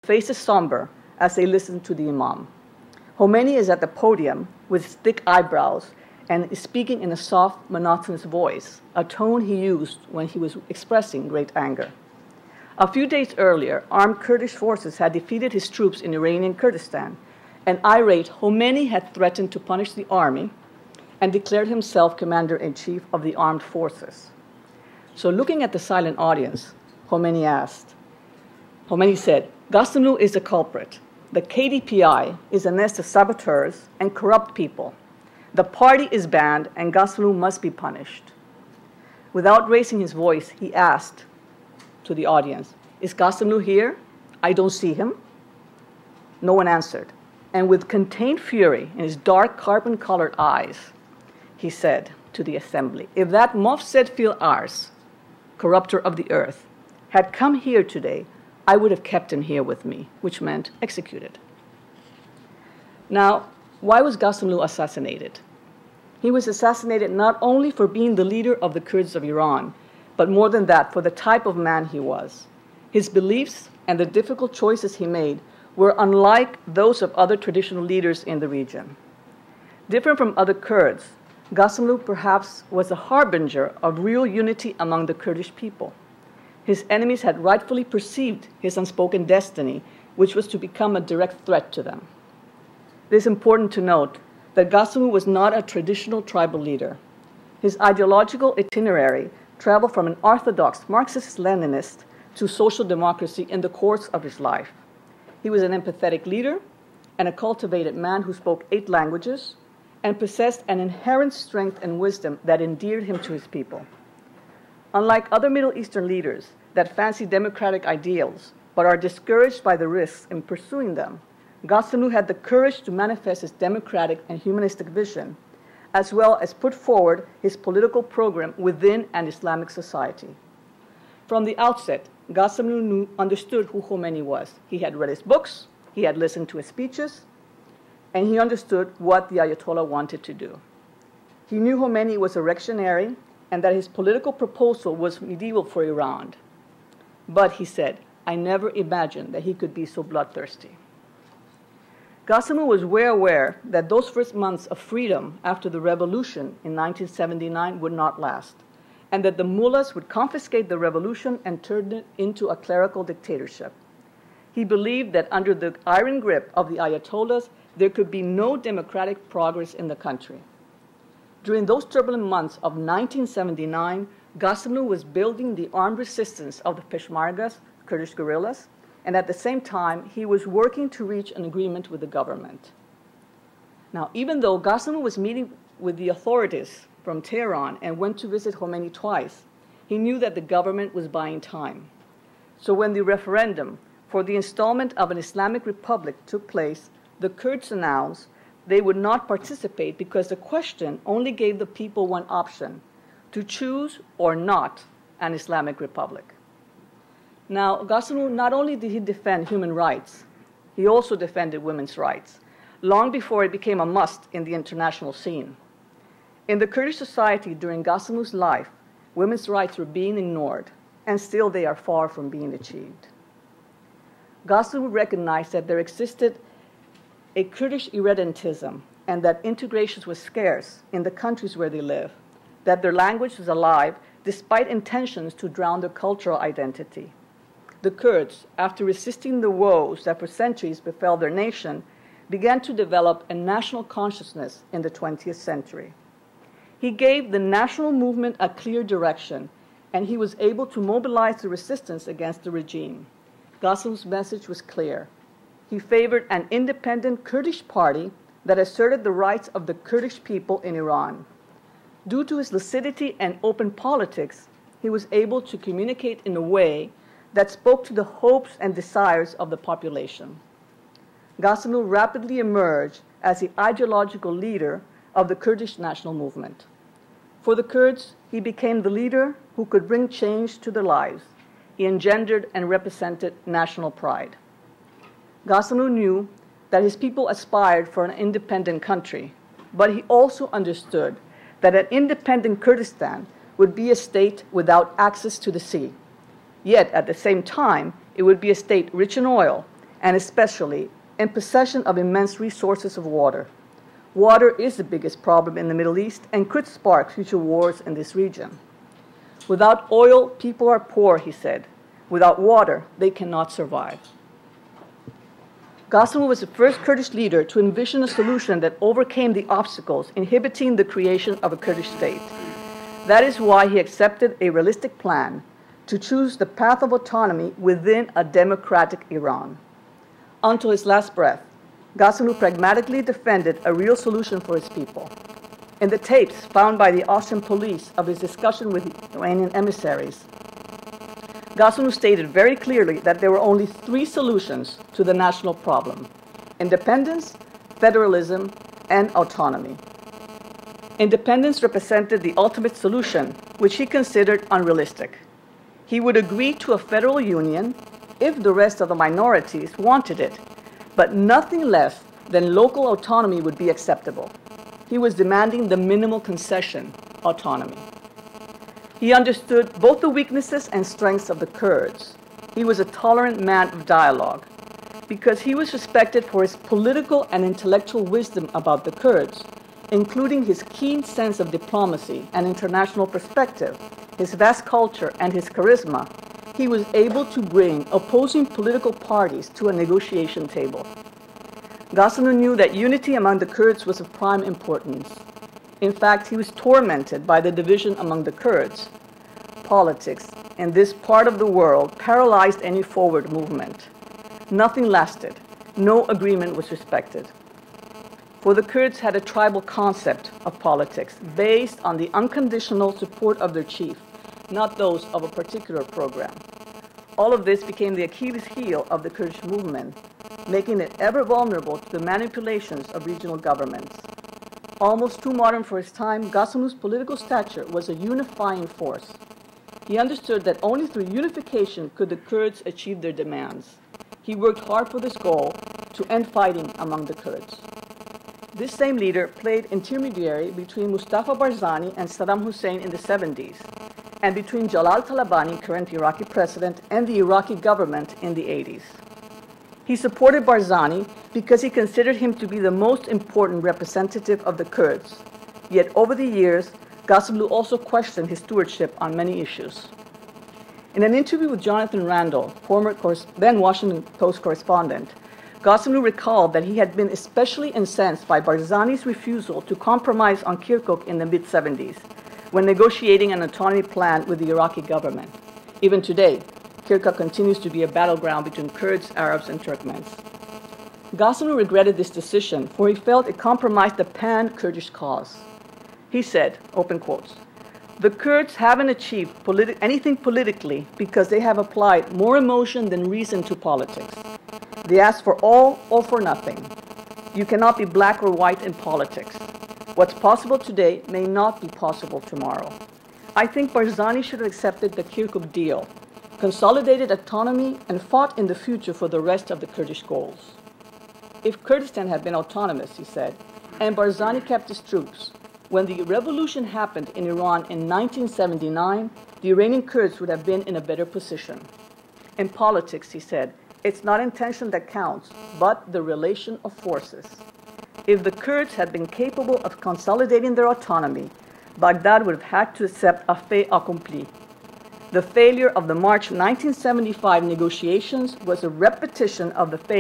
faces somber as they listen to the Imam. Khomeini is at the podium with thick eyebrows and is speaking in a soft, monotonous voice, a tone he used when he was expressing great anger. A few days earlier, armed Kurdish forces had defeated his troops in Iranian Kurdistan, and irate, Khomeini had threatened to punish the army and declared himself commander-in-chief of the armed forces. So looking at the silent audience, Khomeini said, Ghassemlou is the culprit. The KDPI is a nest of saboteurs and corrupt people. The party is banned and Ghassemlou must be punished. Without raising his voice, he asked to the audience, is Ghassemlou here? I don't see him. No one answered. And with contained fury in his dark carbon-colored eyes, he said to the assembly, if that Mofsed fil Ars, corrupter of the earth, had come here today, I would have kept him here with me, which meant executed. Now, why was Ghassemlou assassinated? He was assassinated not only for being the leader of the Kurds of Iran, but more than that, for the type of man he was. His beliefs and the difficult choices he made were unlike those of other traditional leaders in the region. Different from other Kurds, Ghassemlou perhaps was a harbinger of real unity among the Kurdish people. His enemies had rightfully perceived his unspoken destiny, which was to become a direct threat to them. It is important to note that Ghassemlou was not a traditional tribal leader. His ideological itinerary traveled from an orthodox Marxist-Leninist to social democracy in the course of his life. He was an empathetic leader and a cultivated man who spoke 8 languages and possessed an inherent strength and wisdom that endeared him to his people. Unlike other Middle Eastern leaders that fancy democratic ideals but are discouraged by the risks in pursuing them, Ghassemlou had the courage to manifest his democratic and humanistic vision, as well as put forward his political program within an Islamic society. From the outset, Ghassemlou understood who Khomeini was. He had read his books, he had listened to his speeches, and he understood what the Ayatollah wanted to do. He knew Khomeini was a reactionary and that his political proposal was medieval for Iran. But, he said, I never imagined that he could be so bloodthirsty. Ghassemlou was well aware that those first months of freedom after the revolution in 1979 would not last, and that the mullahs would confiscate the revolution and turn it into a clerical dictatorship. He believed that under the iron grip of the Ayatollahs, there could be no democratic progress in the country. During those turbulent months of 1979, Ghassemlou was building the armed resistance of the Peshmergas, Kurdish guerrillas, and at the same time, he was working to reach an agreement with the government. Now, even though Ghassemlou was meeting with the authorities from Tehran and went to visit Khomeini twice, he knew that the government was buying time. So when the referendum for the installment of an Islamic Republic took place, the Kurds announced they would not participate because the question only gave the people one option, to choose or not an Islamic Republic. Now, Ghassemlou, not only did he defend human rights, he also defended women's rights, long before it became a must in the international scene. In the Kurdish society during Ghassemlou's life, women's rights were being ignored, and still they are far from being achieved. Ghassemlou recognized that there existed a Kurdish irredentism and that integration was scarce in the countries where they live, that their language was alive despite intentions to drown their cultural identity. The Kurds, after resisting the woes that for centuries befell their nation, began to develop a national consciousness in the 20th century. He gave the national movement a clear direction, and he was able to mobilize the resistance against the regime. Ghassemlou's message was clear. He favored an independent Kurdish party that asserted the rights of the Kurdish people in Iran. Due to his lucidity and open politics, he was able to communicate in a way that spoke to the hopes and desires of the population. Ghassemlou rapidly emerged as the ideological leader of the Kurdish national movement. For the Kurds, he became the leader who could bring change to their lives. He engendered and represented national pride. Ghassemlou knew that his people aspired for an independent country, but he also understood that an independent Kurdistan would be a state without access to the sea. Yet, at the same time, it would be a state rich in oil and especially in possession of immense resources of water. Water is the biggest problem in the Middle East and could spark future wars in this region. Without oil, people are poor, he said. Without water, they cannot survive. Ghassemlou was the first Kurdish leader to envision a solution that overcame the obstacles inhibiting the creation of a Kurdish state. That is why he accepted a realistic plan to choose the path of autonomy within a democratic Iran. Until his last breath, Ghassemlou pragmatically defended a real solution for his people. In the tapes found by the Austrian police of his discussion with Iranian emissaries, Ghassemlou stated very clearly that there were only three solutions to the national problem: independence, federalism, and autonomy. Independence represented the ultimate solution, which he considered unrealistic. He would agree to a federal union if the rest of the minorities wanted it, but nothing less than local autonomy would be acceptable. He was demanding the minimal concession, autonomy. He understood both the weaknesses and strengths of the Kurds. He was a tolerant man of dialogue. Because he was respected for his political and intellectual wisdom about the Kurds, including his keen sense of diplomacy and international perspective, his vast culture, and his charisma, he was able to bring opposing political parties to a negotiation table. Ghassemlou knew that unity among the Kurds was of prime importance. In fact, he was tormented by the division among the Kurds. Politics in this part of the world paralyzed any forward movement. Nothing lasted. No agreement was respected. For the Kurds had a tribal concept of politics based on the unconditional support of their chief, not those of a particular program. All of this became the Achilles heel of the Kurdish movement, making it ever vulnerable to the manipulations of regional governments. Almost too modern for his time, Ghassemlou's political stature was a unifying force. He understood that only through unification could the Kurds achieve their demands. He worked hard for this goal to end fighting among the Kurds. This same leader played intermediary between Mustafa Barzani and Saddam Hussein in the 70s, and between Jalal Talabani, current Iraqi president, and the Iraqi government in the 80s. He supported Barzani because he considered him to be the most important representative of the Kurds. Yet over the years, Ghassemlou also questioned his stewardship on many issues. In an interview with Jonathan Randall, former then Washington Post correspondent, Ghassemlou recalled that he had been especially incensed by Barzani's refusal to compromise on Kirkuk in the mid-70s, when negotiating an autonomy plan with the Iraqi government. Even today, Kirkuk continues to be a battleground between Kurds, Arabs, and Turkmens. Ghassemlou regretted this decision, for he felt it compromised the pan-Kurdish cause. He said, open quotes, "The Kurds haven't achieved anything politically because they have applied more emotion than reason to politics. They ask for all or for nothing. You cannot be black or white in politics. What's possible today may not be possible tomorrow. I think Barzani should have accepted the Kirkuk deal, consolidated autonomy, and fought in the future for the rest of the Kurdish goals. If Kurdistan had been autonomous," he said, "and Barzani kept his troops, when the revolution happened in Iran in 1979, the Iranian Kurds would have been in a better position. In politics," he said, "it's not intention that counts, but the relation of forces. If the Kurds had been capable of consolidating their autonomy, Baghdad would have had to accept a fait accompli. The failure of the March 1975 negotiations was a repetition of the failure